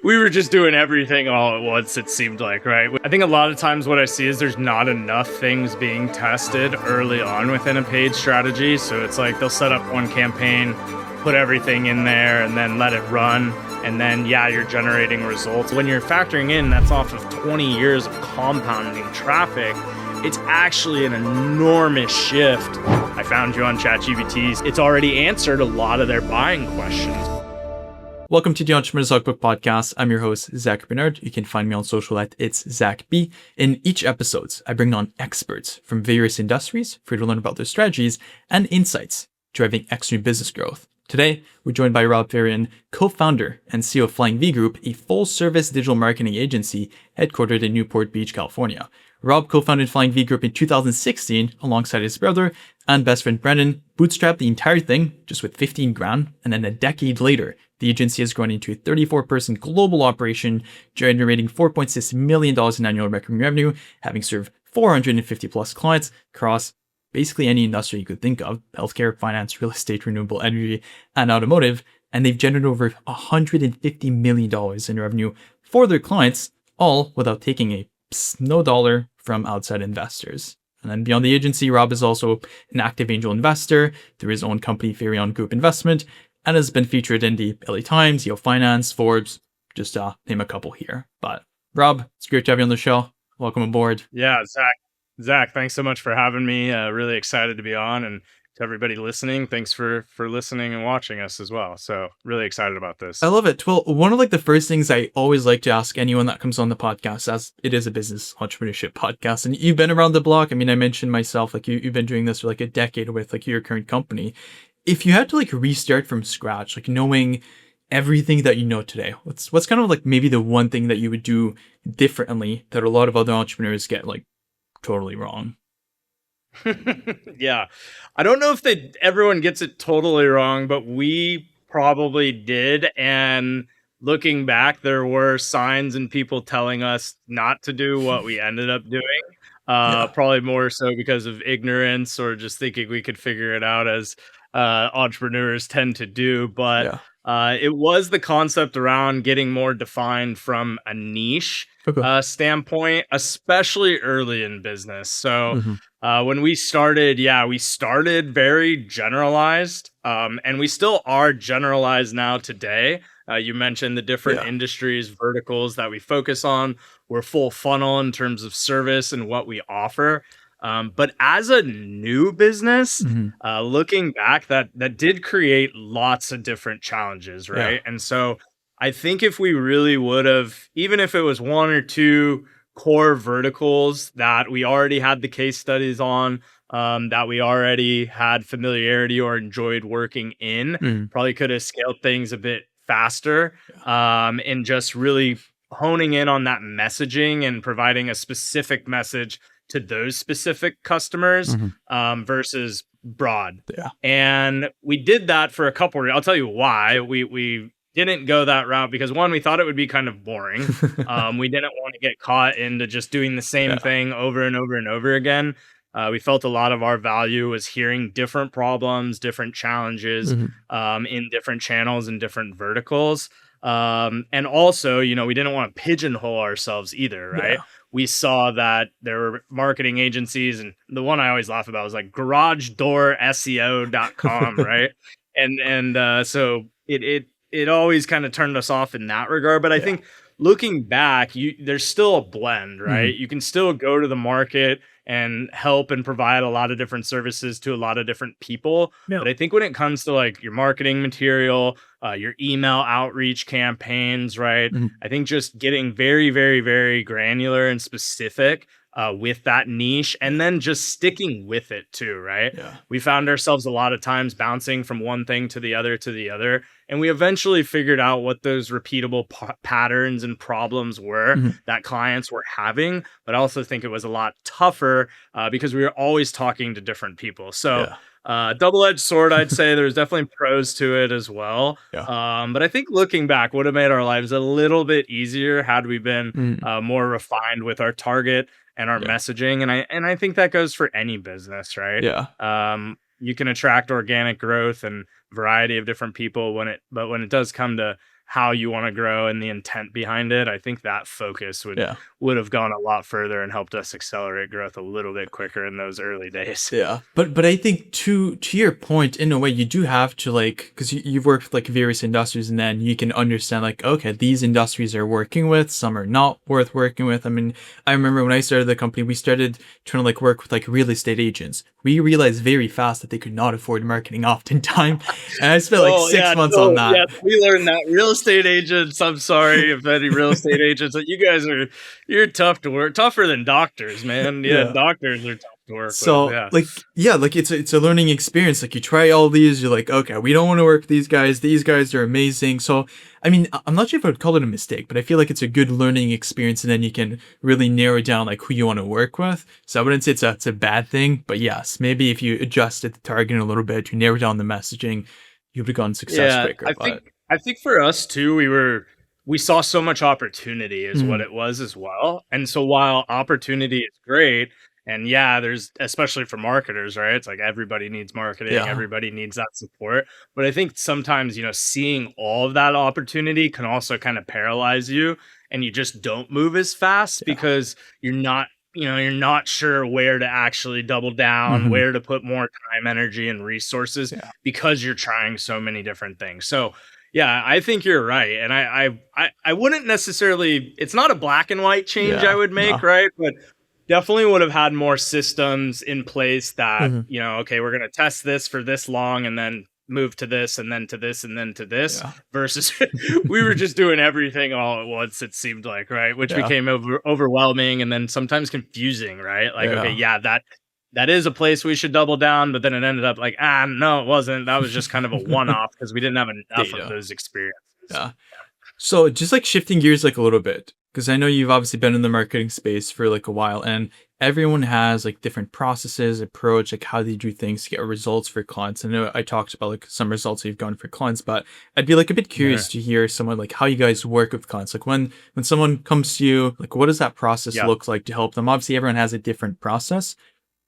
we were just doing everything all at once, it seemed like, right? I think a lot of times what I see is there's not enough things being tested early on within a paid strategy. So it's like they'll set up one campaign, put everything in there, and then let it run. And then, yeah, you're generating results. When you're factoring in, that's off of 20 years of compounding traffic. It's actually an enormous shift. I found you on ChatGPT. It's already answered a lot of their buying questions. Welcome to the Entrepreneur's Logbook podcast. I'm your host, Zachary Bernard. You can find me on social at It's Zach B. In each episode, I bring on experts from various industries for you to learn about their strategies and insights driving extreme business growth. Today, we're joined by Robb Fahrion, co-founder and CEO of Flying V Group, a full-service digital marketing agency headquartered in Newport Beach, California. Robb co-founded Flying V Group in 2016 alongside his brother and best friend Brennan, bootstrapped the entire thing just with 15 grand, and then a decade later, the agency has grown into a 34-person global operation, generating $4.6 million in annual recurring revenue, having served 450 plus clients across basically any industry you could think of: healthcare, finance, real estate, renewable energy, and automotive. And they've generated over $150 million in revenue for their clients, all without taking a no dollar from outside investors. And then beyond the agency, Robb is also an active angel investor through his own company, Fahrion Group Investment, and has been featured in the LA Times, Yale Finance, Forbes, just name a couple here. But Robb, it's great to have you on the show. Welcome aboard. Yeah, Zach, thanks so much for having me. Really excited to be on, and to everybody listening, thanks for listening and watching us as well. So really excited about this. I love it. Well, one of the first things I always like to ask anyone that comes on the podcast, as it is a business entrepreneurship podcast, and you've been around the block. I mean, I mentioned myself, you've been doing this for a decade with your current company. If you had to restart from scratch, knowing everything that you know today, what's kind of maybe the one thing that you would do differently that a lot of other entrepreneurs get totally wrong? Yeah. I don't know if everyone gets it totally wrong, but we probably did. And looking back, there were signs and people telling us not to do what we ended up doing. Probably more so because of ignorance or just thinking we could figure it out, as entrepreneurs tend to do. But it was the concept around getting more defined from a niche standpoint, especially early in business. So when we started, we started very generalized, and we still are generalized now today. You mentioned the different industries, verticals that we focus on. We're full funnel in terms of service and what we offer. But as a new business, looking back, that did create lots of different challenges, right? And so I think if we really would have, even if it was one or two core verticals that we already had the case studies on, that we already had familiarity or enjoyed working in, probably could have scaled things a bit faster, and just really honing in on that messaging and providing a specific message to those specific customers versus broad. And we did that for a couple. I'll tell you why we didn't go that route, because one, we thought it would be kind of boring. We didn't want to get caught into just doing the same thing over and over and over again. We felt a lot of our value was hearing different problems, different challenges in different channels and different verticals. And also, we didn't want to pigeonhole ourselves either, right? We saw that there were marketing agencies, and the one I always laugh about was garageDoorSEO.com, right? And so it always kind of turned us off in that regard. But I think looking back, there's still a blend, right? You can still go to the market and help and provide a lot of different services to a lot of different people. But I think when it comes to your marketing material, your email outreach campaigns, right? I think just getting very, very, very granular and specific with that niche, and then just sticking with it too, right? We found ourselves a lot of times bouncing from one thing to the other, and we eventually figured out what those repeatable patterns and problems were that clients were having. But I also think it was a lot tougher because we were always talking to different people. So double-edged sword, I'd say. There's definitely pros to it as well. But I think looking back would have made our lives a little bit easier had we been more refined with our target and our messaging. And I think that goes for any business, right? You can attract organic growth and variety of different people but when it does come to how you want to grow and the intent behind it, I think that focus Yeah. would have gone a lot further and helped us accelerate growth a little bit quicker in those early days. Yeah, but I think to your point, in a way, you do have to like, because you've worked with like various industries, and then you can understand like, okay, these industries are working with, some are not worth working with. I mean, I remember when I started the company, we started trying to like work with like real estate agents. We realized very fast that they could not afford marketing oftentimes, and I spent like Oh 6 months no, on that. we learned that real estate agents. I'm sorry if any real estate agents, you guys you're tough to work, tougher than doctors, man. Yeah, Yeah. doctors are tough to work with. So Yeah. like yeah, like it's a learning experience. Like you try all these, you're like, okay, we don't want to work with these guys. These guys are amazing. So I mean, I'm not sure if I would call it a mistake, but I feel like it's a good learning experience, and then you can really narrow down like who you want to work with. So I wouldn't say it's a bad thing, but yes, maybe if you adjusted the targeting a little bit, you narrow down the messaging, you would have gotten success Yeah, quicker. But I think for us too, we saw so much opportunity is what mhm, it was as well. And so while opportunity is great, and yeah, there's especially for marketers, right? It's like everybody needs marketing, yeah, everybody needs that support. But I think sometimes, seeing all of that opportunity can also kind of paralyze you and you just don't move as fast yeah, because you're not sure where to actually double down, hmm, where to put more time, energy, and resources yeah, because you're trying so many different things. So yeah, I think you're right. And I wouldn't necessarily, it's not a black and white change I yeah, would make, no, right? But definitely would have had more systems in place that, hmm, okay, we're going to test this for this long and then move to this and then to this and then to this yeah, versus we were just doing everything all at once, it seemed like, right? Which yeah, became overwhelming and then sometimes confusing, right? Like, okay, yeah. yeah, that is a place we should double down, but then it ended up like, no, it wasn't. That was just kind of a one-off because we didn't have enough of Data. those experiences. Yeah. So just like shifting gears like a little bit, because I know you've obviously been in the marketing space for like a while, and everyone has like different processes, approach, like how they do things to get results for clients. I know I talked about like some results you've gotten for clients, but I'd be like a bit Yeah. curious to hear someone like how you guys work with clients. Like when someone comes to you, like what does that process Yeah. look like to help them? Obviously everyone has a different process,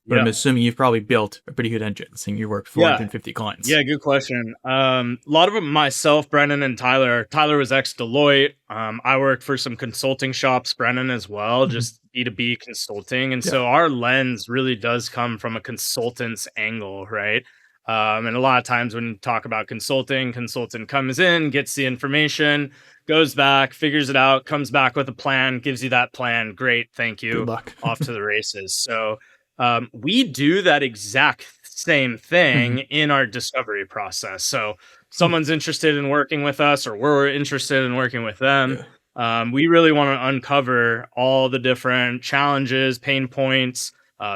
but I'm Yeah. assuming you've probably built a pretty good engine saying you work with more Yeah. than 50 clients. Yeah, good question. A lot of them, myself, Brennan, and Tyler. Tyler was ex Deloitte. I worked for some consulting shops, Brennan as well, Mhm. just B2B consulting. And Yeah. so our lens really does come from a consultant's angle, right? And a lot of times when you talk about consulting, consultant comes in, gets the information, goes back, figures it out, comes back with a plan, gives you that plan. Great, thank Good you. luck. Off to the races. So we do that exact same Mhm. thing in our discovery process. So someone's interested in working with us, or we're interested in working with them. Yeah. We really want to uncover all the different challenges, pain points,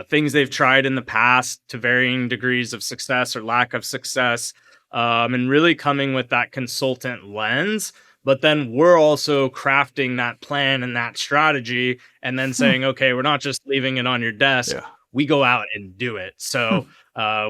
things they've tried in the past to varying degrees of success or lack of success, and really coming with that consultant lens. But then we're also crafting that plan and that strategy, and then Hmm. saying, okay, we're not just leaving it on your desk, Yeah. we go out and do it. Hmm. So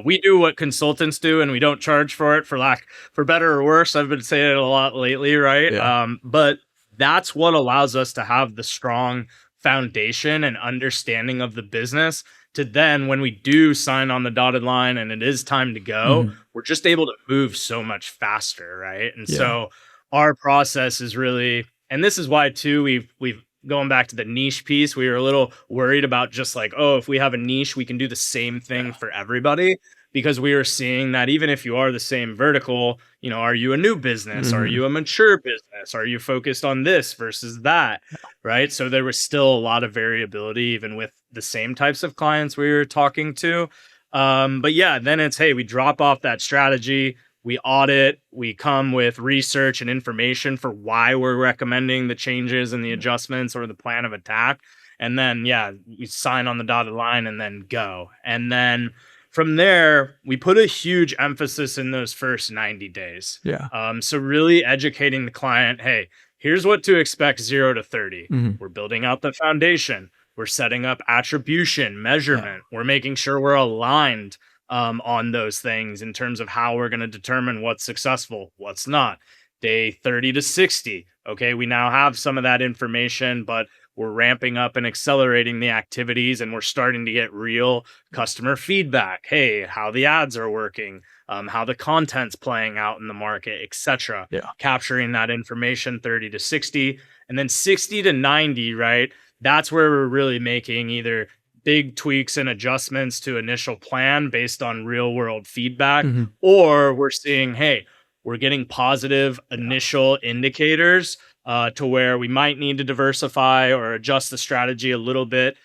we do what consultants do, and we don't charge for it for better or worse. I've been saying it a lot lately, right? Yeah. But that's what allows us to have the strong foundation and understanding of the business to then when we do sign on the dotted line and it is time to go, Mhm. we're just able to move so much faster, right? And Yeah. so our process is really, and this is why too we've going back to the niche piece, we were a little worried about just like, oh, if we have a niche, we can do the same thing Yeah. for everybody. Because we were seeing that even if you are the same vertical, are you a new business? Are Mhm. you a mature business? Are you focused on this versus that? Right. So there was still a lot of variability, even with the same types of clients we were talking to. But yeah, then it's, hey, we drop off that strategy, we audit, we come with research and information for why we're recommending the changes and the Yeah. adjustments or the plan of attack. And then, yeah, we sign on the dotted line and then go. And then from there, we put a huge emphasis in those first 90 days. Yeah. So, really educating the client, hey, here's what to expect 0 to 30. Mhm. We're building out the foundation. We're setting up attribution, Yeah. measurement. We're making sure we're aligned on those things in terms of how we're going to determine what's successful, what's not. Day 30 to 60. Okay, we now have some of that information, but we're ramping up and accelerating the activities and we're starting to get real customer feedback. Hey, how the ads are working. how the content's playing out in the market, etc. Yeah. Capturing that information 30 to 60, and then 60 to 90, right? That's where we're really making either big tweaks and adjustments to initial plan based on real world feedback, Mhm. or we're seeing, hey, we're getting positive Yeah. initial indicators to where we might need to diversify or adjust the strategy a little bit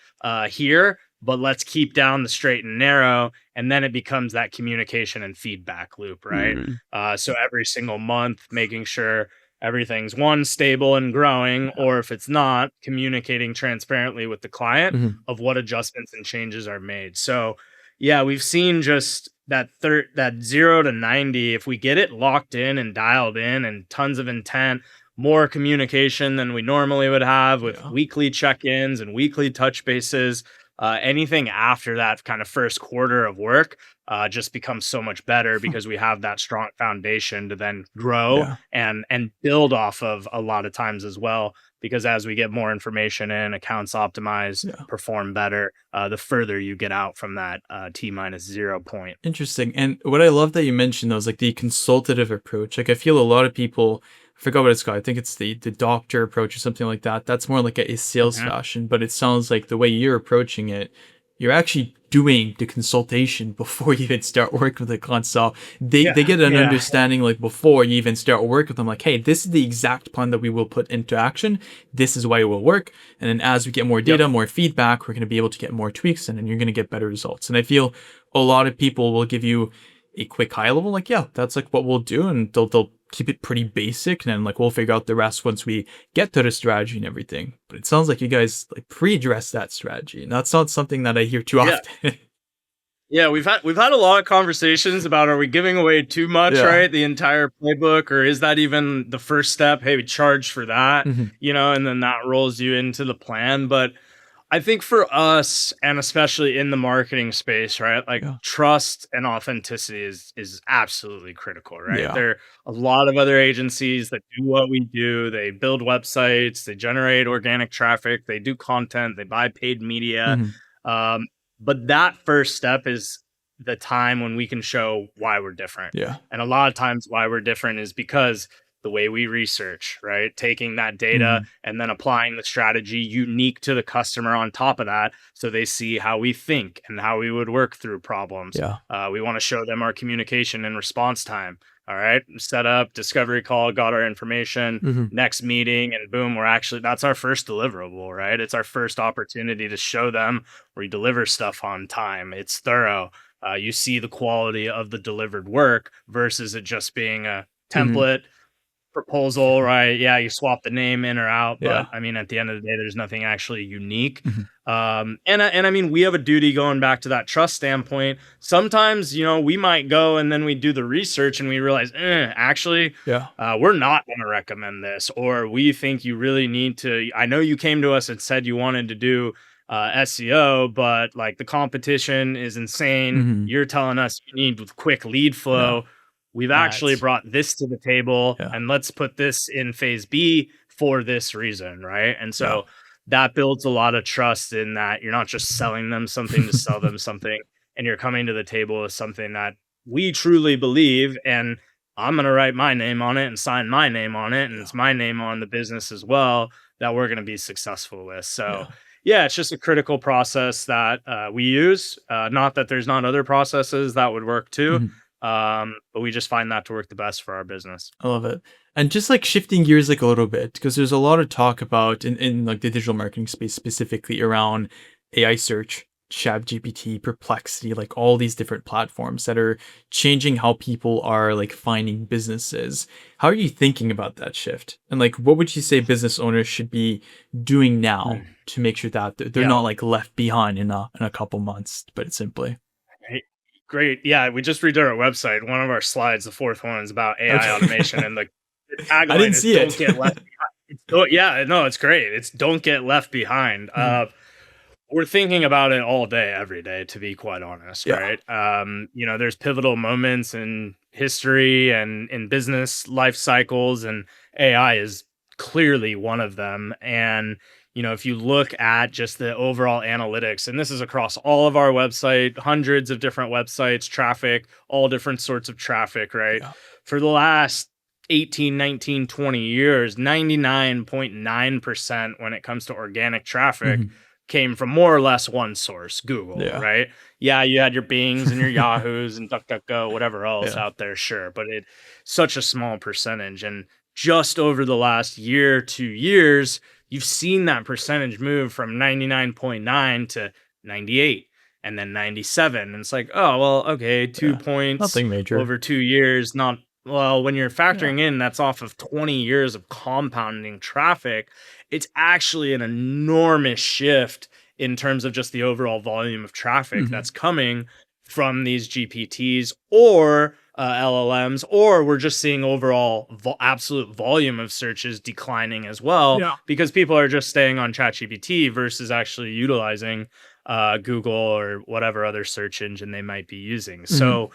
here, but let's keep down the straight and narrow. And then it becomes that communication and feedback loop, right? Mm. So every single month, making sure everything's one, stable and growing, Yeah. or if it's not, communicating transparently with the client Mhm. of what adjustments and changes are made. So yeah, we've seen just that 0 to 90, if we get it locked in and dialed in and tons of intent, more communication than we normally would have with Yeah. weekly check-ins and weekly touch bases. Anything after that kind of first quarter of work just becomes so much better because we have that strong foundation to then grow Yeah. and build off of a lot of times as well. Because as we get more information in, accounts optimize, Yeah. perform better, the further you get out from that T minus 0 point. Interesting. And what I love that you mentioned though is like the consultative approach. Like I feel a lot of people, I forgot what it's called. I think it's the doctor approach or something like that. That's more like a sales Mhm. fashion, but it sounds like the way you're approaching it, you're actually doing the consultation before you even start working with the client. So they Yeah, get an yeah, understanding like before you even start working with them, like, hey, this is the exact plan that we will put into action. This is why it will work. And then as we get more yep, data, more feedback, we're going to be able to get more tweaks and then you're going to get better results. And I feel a lot of people will give you a quick high level, like, yeah, that's like what we'll do. And they'll keep it pretty basic. And then like we'll figure out the rest once we get to the strategy and everything. But it sounds like you guys like pre-address that strategy. And that's not something that I hear too yeah. often. Yeah, we've had a lot of conversations about, are we giving away too much, Yeah. right? The entire playbook, or is that even the first step? Hey, we charge for that, Mhm. and then that rolls you into the plan. But I think for us, and especially in the marketing space, right? Like Yeah. trust and authenticity is absolutely critical, right? Yeah. There are a lot of other agencies that do what we do. They build websites, they generate organic traffic, they do content, they buy paid media. Mhm. Um, but that first step is the time when we can show why we're different. Yeah. And a lot of times why we're different is because the way we research, right? Taking that data Mhm. and then applying the strategy unique to the customer on top of that. So they see how we think and how we would work through problems. Yeah. We want to show them our communication and response time. All right. Set up, discovery call, got our information, Mhm. next meeting, and boom, that's our first deliverable, right? It's our first opportunity to show them we deliver stuff on time. It's thorough. You see the quality of the delivered work versus it just being a Mhm. template proposal, right? Yeah, you swap the name in or out, but Yeah. I mean, at the end of the day, there's nothing actually unique. Mhm. And I mean, we have a duty going back to that trust standpoint. Sometimes, we might go and then we do the research and we realize, actually, Yeah. we're not going to recommend this, or we think you really need to. I know you came to us and said you wanted to do SEO, but like the competition is insane. Mhm. You're telling us you need quick lead Yeah. flow. We've actually Ads. brought this to the table, Yeah. and let's put this in phase B for this reason, right? And Yeah. so that builds a lot of trust in that you're not just selling them something to sell them something, and you're coming to the table with something that we truly believe, and I'm going to write my name on it and sign my name on it, and Yeah. it's my name on the business as well that we're going to be successful with. So Yeah. yeah, it's just a critical process that we use. Not that there's not other processes that would work too, Mhm. but we just find that to work the best for our business. I love it. And just like shifting gears like a little bit, because there's a lot of talk about in like the digital marketing space specifically around AI search, Chat GPT, Perplexity, like all these different platforms that are changing how people are like finding businesses. How are you thinking about that shift? And like what would you say business owners should be doing now Mm. to make sure that they're Yeah. not like left behind in a couple months, but it's simply. Hey, great. Yeah, we just redid our website. One of our slides, the fourth one, is about AI Okay. automation, and the I tagline didn't is see "Don't it. get left behind." Yeah, no, it's great. It's "Don't get left behind." Mhm. We're thinking about it all day, every day, to be quite honest, Yeah. right? There's pivotal moments in history and in business life cycles, and AI is clearly one of them. And, if you look at just the overall analytics, and this is across all of our website, hundreds of different websites, traffic, all different sorts of traffic, right? Yeah. For the last 18, 19, 20 years, 99.9% when it comes to organic traffic came from more or less one source, Google, Yeah. right? Yeah, you had your Bings and your Yahoos and DuckDuckGo, whatever else Yeah. out there, sure, but it's such a small percentage. And just over the last year, 2 years, you've seen that percentage move from 99.9 to 98 and then 97. And it's like, oh, well, okay, 2 points Nothing major. over 2 years, not well, when you're Yeah. factoring in that's off of 20 years of compounding traffic, it's actually an enormous shift in terms of just the overall volume of traffic that's coming from these GPTs or LLMs, or we're just seeing overall absolute volume of searches declining as well Yeah. because people are just staying on ChatGPT versus actually utilizing Google or whatever other search engine they might be using. So,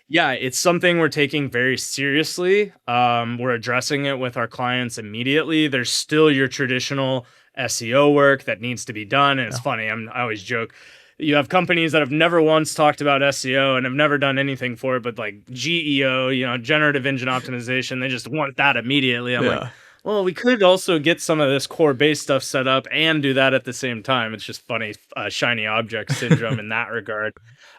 yeah, it's something we're taking very seriously. We're addressing it with our clients immediately. There's still your traditional SEO work that needs to be done. And it's Yeah. funny, I always joke. You have companies that have never once talked about SEO and have never done anything for it, but like GEO, generative engine optimization, they just want that immediately. I'm like, Yeah. well, we could also get some of this core base stuff set up and do that at the same time. It's just funny, shiny object syndrome in that regard.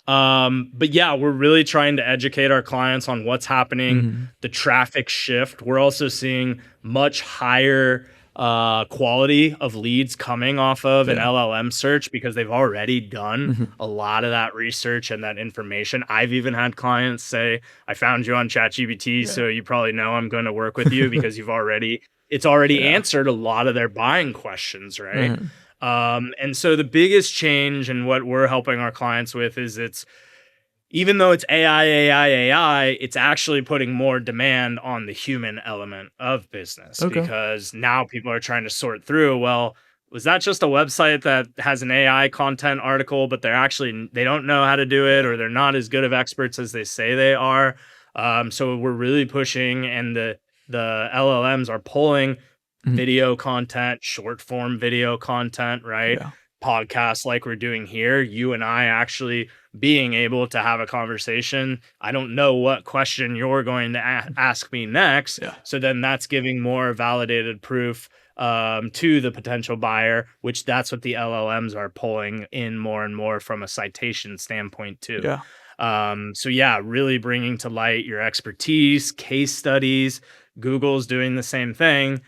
But yeah, we're really trying to educate our clients on what's happening, the traffic shift. We're also seeing much higher quality of leads coming off of an Yeah. LLM search because they've already done a lot of that research and that information. I've even had clients say, I found you on ChatGPT, so you probably know I'm going to work with you because it's already Yeah. answered a lot of their buying questions, right? Mhm. And so the biggest change and what we're helping our clients with is even though it's AI, it's actually putting more demand on the human element of business Okay. because now people are trying to sort through, well, was that just a website that has an AI content article, but they don't know how to do it or they're not as good of experts as they say they are. So we're really pushing and the LLMs are pulling video content, short form video content, right? Yeah. Podcasts like we're doing here, you and I actually being able to have a conversation. I don't know what question you're going to ask me next. Yeah. So then that's giving more validated proof to the potential buyer, which that's what the LLMs are pulling in more and more from a citation standpoint too. Yeah. So yeah, really bringing to light your expertise, case studies. Google's doing the same thing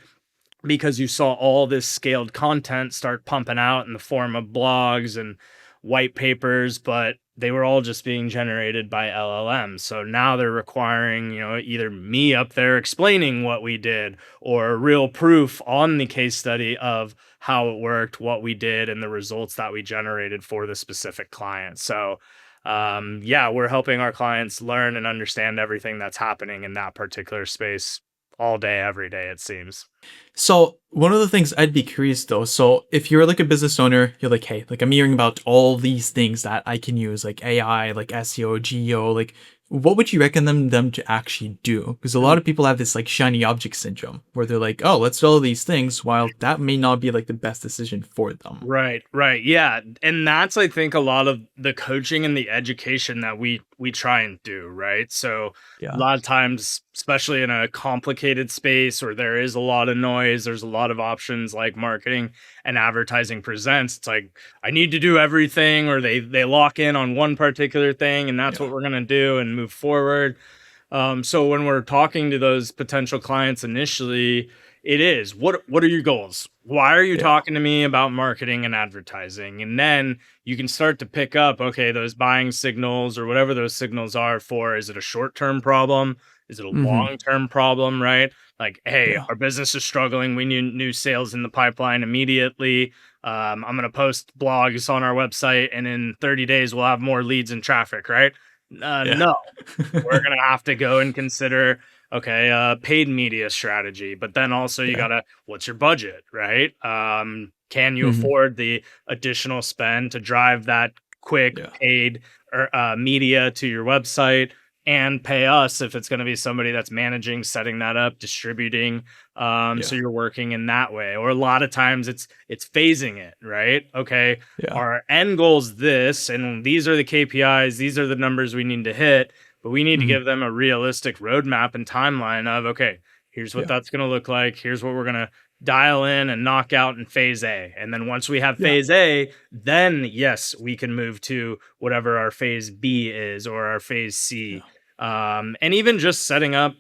because you saw all this scaled content start pumping out in the form of blogs and white papers, but they were all just being generated by LLMs. So now they're requiring, either me up there explaining what we did or real proof on the case study of how it worked, what we did, and the results that we generated for the specific client. So, yeah, we're helping our clients learn and understand everything that's happening in that particular space all day, every day, it seems. So one of the things I'd be curious though, so if you're like a business owner, you're like, hey, like I'm hearing about all these things that I can use, like AI, like SEO, GEO, like what would you recommend them to actually do? Because a lot of people have this like shiny object syndrome where they're like, oh, let's do all these things, while that may not be like the best decision for them. Right, right. Yeah. And that's I think a lot of the coaching and the education that we try and do, right? So a Yeah. lot of times, especially in a complicated space where there is a lot of noise, there's a lot of options like marketing and advertising presents. It's like I need to do everything or they lock in on one particular thing and that's Yeah. what we're going to do and move forward. So when we're talking to those potential clients initially, it is what are your goals? Why are you Yeah. talking to me about marketing and advertising? And then you can start to pick up, okay, those buying signals or whatever those signals are for. Is it a short-term problem? Is it a long-term problem, right? Like, hey, Yeah. our business is struggling. We need new sales in the pipeline immediately. I'm going to post blogs on our website, and in 30 days, we'll have more leads and traffic, right? Yeah. No, we're going to have to go and consider, okay, paid media strategy, but then also you Yeah. gotta, what's your budget, right? Can you afford the additional spend to drive that quick Yeah. paid or media to your website? and pay us if it's going to be somebody that's managing, setting that up, distributing. So Yeah. you're working in that way. Or a lot of times it's phasing it, right? Okay, Yeah. our end goal's this, and these are the KPIs, these are the numbers we need to hit, but we need to Mhm. give them a realistic roadmap and timeline of, okay, here's what Yeah. that's going to look like. Here's what we're going to dial in and knock out in phase A. And then once we have Yeah. phase A, then yes, we can move to whatever our phase B is or our phase Yeah. C. And even just setting up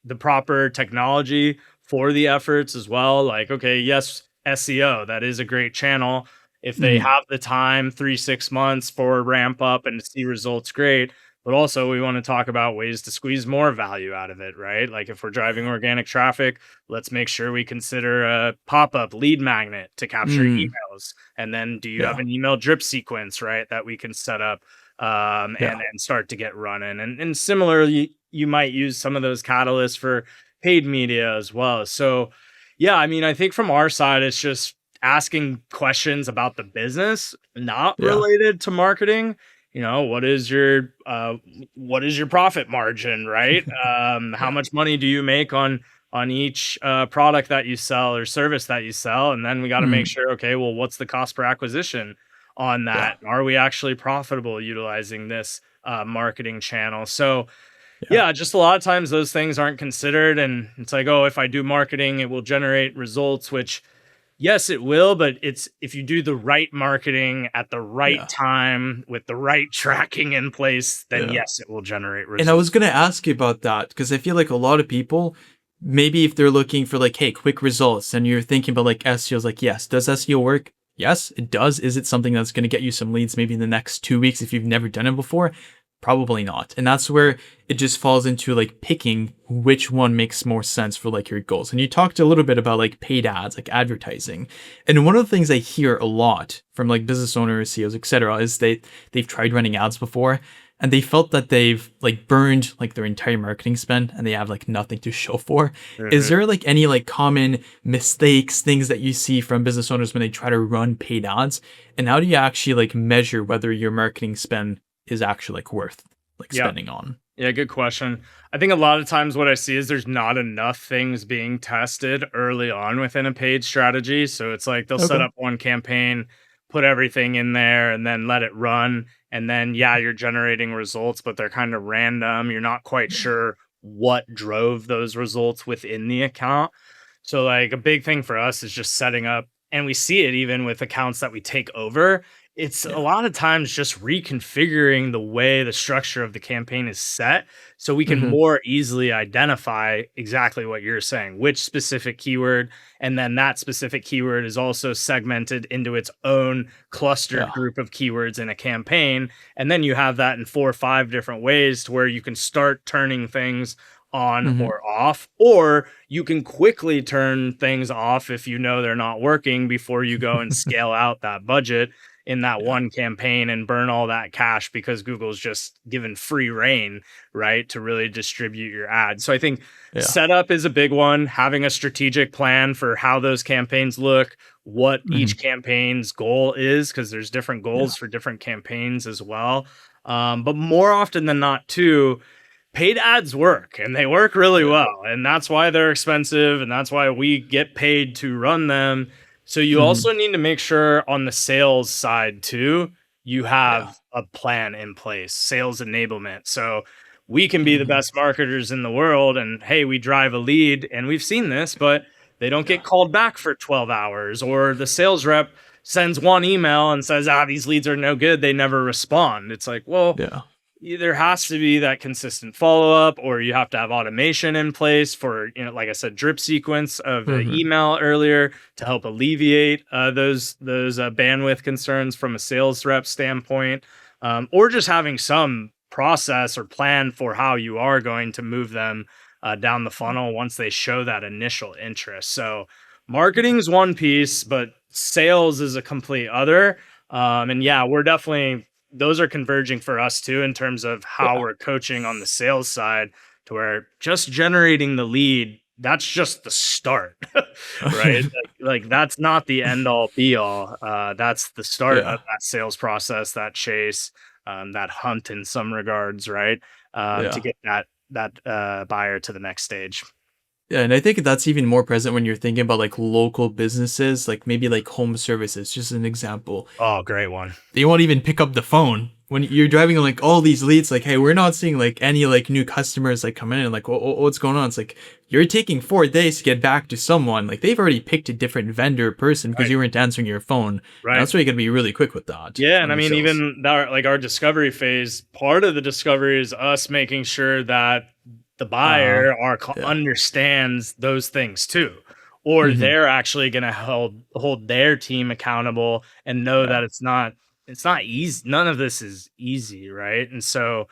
the proper technology for the efforts as well. Like, okay, yes, SEO, that is a great channel. If they Mhm. have the time, 3-6 months for ramp up and to see results, great. But also, we want to talk about ways to squeeze more value out of it, right? Like, if we're driving organic traffic, let's make sure we consider a pop up lead magnet to capture Mm. emails. And then, do you have Yeah. an email drip sequence, right, that we can set up Yeah. and start to get running? And similarly, you might use some of those catalysts for paid media as well. So, yeah, I mean, I think from our side, it's just asking questions about the business, not Yeah. related to marketing. What is your profit margin, right? How Yeah. much money do you make on each product that you sell or service that you sell? And then we got to make Mm. sure, okay, well, what's the cost per acquisition on Yeah. that? Are we actually profitable utilizing this marketing channel? So Yeah. yeah, just a lot of times those things aren't considered, and it's like, oh, if I do marketing, it will generate results, which yes, it will, but it's if you do the right marketing at the right Yeah. time with the right tracking in place, then Yeah. yes, it will generate And I results. was gonna ask you about that because I feel like a lot of people, maybe if they're looking for like, hey, quick results, and you're thinking about like SEO, is like, yes, does SEO work? Yes, it does. Is it something that's gonna get you some leads maybe in the next 2 weeks if you've never done it before? Probably not. And that's where it just falls into like picking which one makes more sense for like your goals. And you talked a little bit about like paid ads, like advertising. And one of the things I hear a lot from like business owners, CEOs, etc., is they've tried running ads before and they felt that they've like burned like their entire marketing spend and they have like nothing to show for. Is Mhm. there like any like common mistakes, things that you see from business owners when they try to run paid ads? And how do you actually like measure whether your marketing spend is actually like worth like Yeah. spending on? Yeah, good question. I think a lot of times what I see is there's not enough things being tested early on within a paid strategy. So it's like they'll set Okay. up one campaign, put everything in there, and then let it run. And then, yeah, you're generating results, but they're kind of random. You're not quite Yeah. sure what drove those results within the account. So, like, a big thing for us is just setting up, and we see it even with accounts that we take over. It's a Yeah. lot of times just reconfiguring the way the structure of the campaign is set so we can Hmm. more easily identify exactly what you're saying, which specific keyword. And then that specific keyword is also segmented into its own clustered Yeah. group of keywords in a campaign. And then you have that in 4 or 5 different ways to where you can start turning things on Hmm. or off, or you can quickly turn things off if you know they're not working before you go and scale out that budget in that Yeah. one campaign and burn all that cash because Google's just given free reign, right, to really distribute your ads. So I think Yeah. setup is a big one, having a strategic plan for how those campaigns look, what Hmm. each campaign's goal is, because there's different Yeah. goals for different campaigns as well. But more often than not, too, paid ads work and they work really Yeah. well. And that's why they're expensive and that's why we get paid to run them. So you Hmm. also need to make sure on the sales side too, you Yeah. have a plan in place, sales enablement. So we can be the Hmm. best marketers in the world and hey, we drive a lead and we've seen this, but they don't Yeah. get called back for 12 hours or the sales rep sends one email and says, these leads are no good. They never respond. It's like, well, Yeah. there has to be that consistent follow-up or you have to have automation in place for, like I said, drip sequence of Hmm. email earlier to help alleviate those bandwidth concerns from a sales rep standpoint, or just having some process or plan for how you are going to move them down the funnel once they show that initial interest. So marketing is one piece, but sales is a complete other. And yeah, we're definitely those are converging for us too in terms of how Yeah. we're coaching on the sales side to where just generating the lead, that's just the start. Right, like that's not the end all be all. That's the start Yeah. of that sales process, that chase, that hunt in some regards, right? to Yeah. get that buyer to the next stage. Yeah, and I think that's even more present when you're thinking about like local businesses, like maybe like home services, just an example. Oh, great one. They won't even pick up the phone when you're driving like all these leads. Like, hey, we're not seeing like any like new customers like come in and like, what's going on? It's like you're taking 4 days to get back to someone. Like they've already picked a different vendor person because Right. you weren't answering your phone. And Right. that's why you got to be really quick with that Yeah, and on I your mean, sales. even that, like our discovery phase, part of the discovery is us making sure that the buyer Yeah. understands those things too, or Hmm. they're actually going to hold their team accountable and know Yeah. that it's not easy. None of this is easy, right? And so,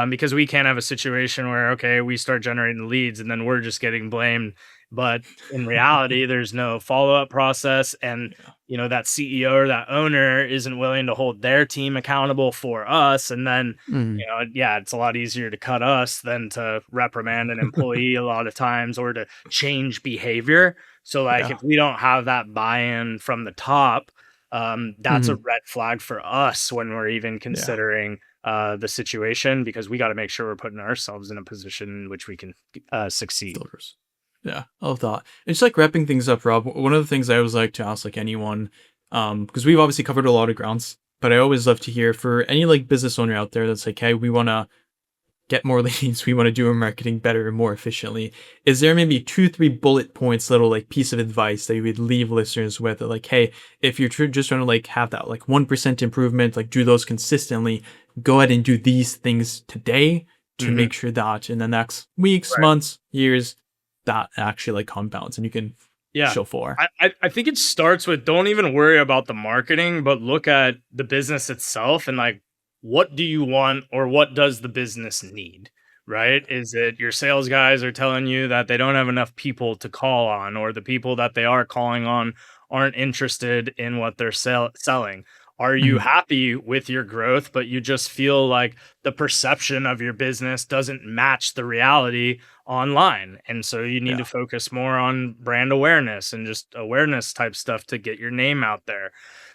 because we can't have a situation where okay, we start generating leads and then we're just getting blamed, but in reality, there's no follow up process and Yeah. that CEO or that owner isn't willing to hold their team accountable for us. And then, Mhm. yeah, it's a lot easier to cut us than to reprimand an employee a lot of times or to change behavior. So, like, Yeah. if we don't have that buy in from the top, that's a Hmm. red flag for us when we're even Yeah. considering the situation because we got to make sure we're putting ourselves in a position in which we can succeed. Filters. Yeah, I love that. It's like wrapping things up, Rob. One of the things I always like to ask like anyone, because we've obviously covered a lot of grounds, but I always love to hear for any like business owner out there that's like, hey, we want to get more leads, we want to do our marketing better and more efficiently. Is there maybe 2, 3 bullet points, little like piece of advice that you would leave listeners with? Like, hey, if you're just trying to like have that like 1% improvement, like do those consistently, go ahead and do these things today to Hmm. make sure that in the next weeks, Right. months, years, that actually like compounds and you can Yeah. show for. I think it starts with don't even worry about the marketing, but look at the business itself and like, what do you want or what does the business need? Right? Is it your sales guys are telling you that they don't have enough people to call on, or the people that they are calling on aren't interested in what they're selling? Are you Mhm. happy with your growth, but you just feel like the perception of your business doesn't match the reality online? And so you need to Yeah. focus more on brand awareness and just awareness type stuff to get your name out there.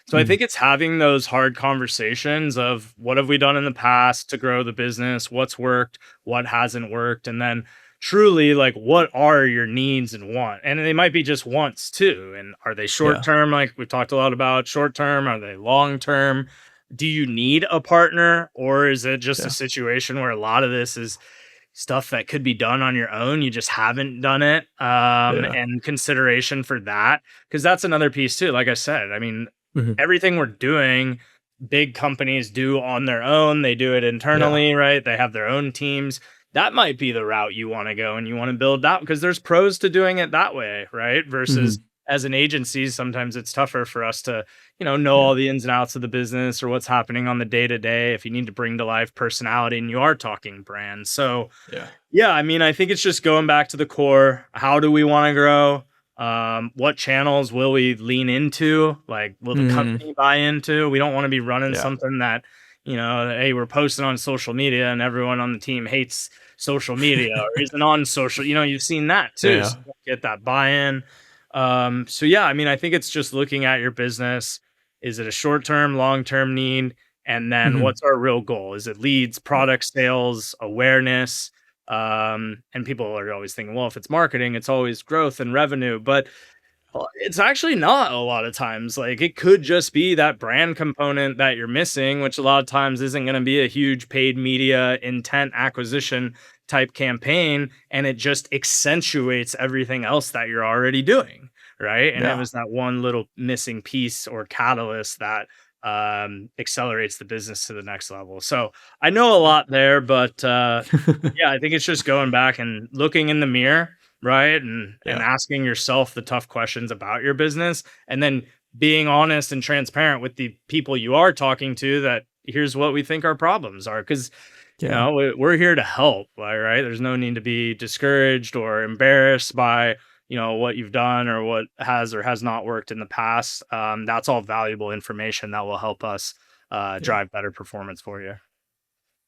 So I Mhm. think it's having those hard conversations of what have we done in the past to grow the business, what's worked, what hasn't worked, and then truly like what are your needs and want. And they might be just wants too. And are they short Yeah. term like we've talked a lot about short term? Are they long term? Do you need a partner, or is it just a Yeah. situation where a lot of this is stuff that could be done on your own, you just haven't done it, Yeah. and consideration for that, because that's another piece too, like I said, I mean, Mhm. everything we're doing, big companies do on their own, they do it Yeah. internally, right? They have their own teams. That might be the route you wanna go, and you wanna build that because there's pros to doing it that way, right? Versus Mhm. as an agency, sometimes it's tougher for us to, know Yeah. all the ins and outs of the business or what's happening on the day to day if you need to bring to life personality and you are talking brand. So, Yeah. yeah, I mean, I think it's just going back to the core. How do we want to grow? What channels will we lean into? Like, will the Mhm. company buy into? We don't want to be running Yeah. something that, hey, we're posting on social media and everyone on the team hates social media or isn't on social. You've seen that too. So Yeah. you don't get that buy-in. So yeah, I mean, I think it's just looking at your business. Is it a short-term, long-term need? And then Mhm. what's our real goal? Is it leads, Yeah. product sales, awareness? And people are always thinking, well, if it's marketing, it's always growth and revenue, but it's actually not a lot of times. Like it could just be that brand component that you're missing, which a lot of times isn't going to be a huge paid media intent acquisition type campaign. And it just accentuates everything else that you're already doing. Right. And it Yeah. was that one little missing piece or catalyst that accelerates the business to the next level. So I know a lot there, but yeah, I think it's just going back and looking in the mirror, right? And Yeah. asking yourself the tough questions about your business and then being honest and transparent with the people you are talking to that here's what we think our problems are cuz Yeah. we're here to help, like, right? There's no need to be discouraged or embarrassed by, what you've done or what has or has not worked in the past. That's all valuable information that will help us Yeah. drive better performance for you.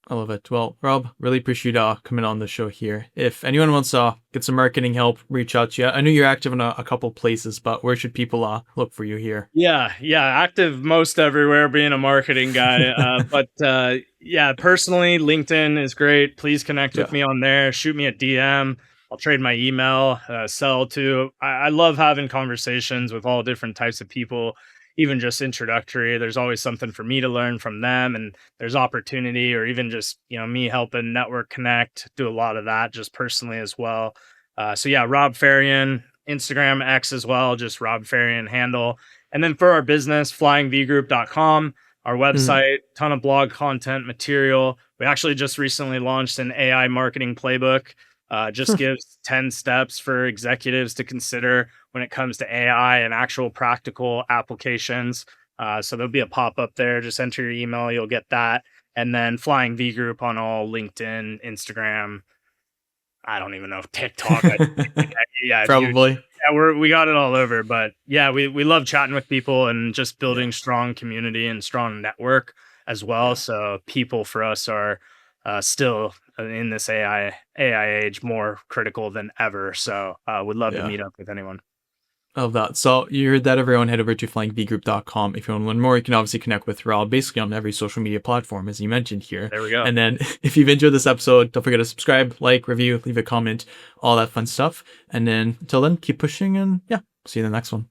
I love it. Well, Rob, really appreciate coming on the show here. If anyone wants to get some marketing help, reach out to you. I know you're active in a couple places, but where should people look for you here? Yeah, active most everywhere being a marketing guy. Yeah, personally, LinkedIn is great. Please connect with Yeah. me on there. Shoot me a DM. I'll trade my email, sell to. I love having conversations with all different types of people, even just introductory. There's always something for me to learn from them, and there's opportunity, or even just me helping network connect. Do a lot of that just personally as well. So yeah, Robb Fahrion, Instagram, X as well, just Robb Fahrion handle. And then for our business, flyingvgroup.com, our Mhm. website, ton of blog content material. We actually just recently launched an AI marketing playbook. Just gives 10 steps for executives to consider when it comes to AI and actual practical applications. So there'll be a pop up there. Just enter your email, you'll get that. And then Flying V Group on all LinkedIn, Instagram. I don't even know if TikTok. Yeah, if you Probably. we got it all over, but yeah, we love chatting with people and just Yeah. building strong community and strong network as well. Yeah. So people for us are still in this AI age more critical than ever. So would love to Yeah. meet up with anyone. I love that. So you heard that, everyone. Head over to flyingvgroup.com. If you want to learn more, you can obviously connect with Rob basically on every social media platform, as you mentioned here. There we go. And then if you've enjoyed this episode, don't forget to subscribe, like, review, leave a comment, all that fun stuff. And then until then, keep pushing and yeah, see you in the next one.